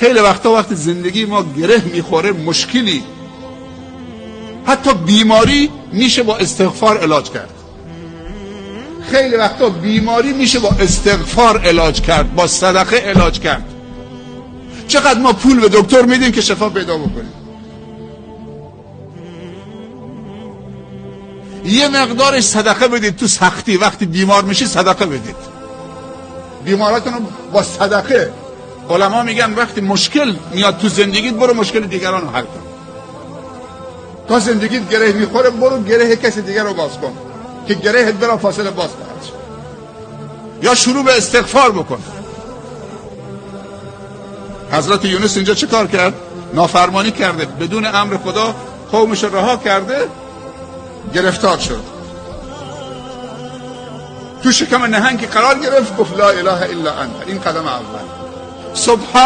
خیلی وقتی زندگی ما گره میخوره، مشکلی، حتی بیماری میشه با استغفار علاج کرد. خیلی وقتا بیماری میشه با استغفار علاج کرد، با صدقه علاج کرد. چقدر ما پول به دکتر میدیم که شفا پیدا بکنیم. یه مقدارش صدقه بدید تو سختی، وقتی بیمار میشی صدقه بدید. بیماراتون رو با صدقه، علما میگن وقتی مشکل میاد تو زندگیت برو مشکل دیگران رو حل کن. تا زندگیت گره میخوره برو گره کسی دیگر رو باز کن که گرهت بلا فاصله باز خواهد شد. یا شروع به استغفار بکن. حضرت یونس اینجا چه کار کرد؟ نافرمانی کرده، بدون امر خدا قومش رو رها کرده، گرفتار شد، تو شکم نهنگ قرار گرفت، گفت لا اله الا انت. این قدم اول. سبحان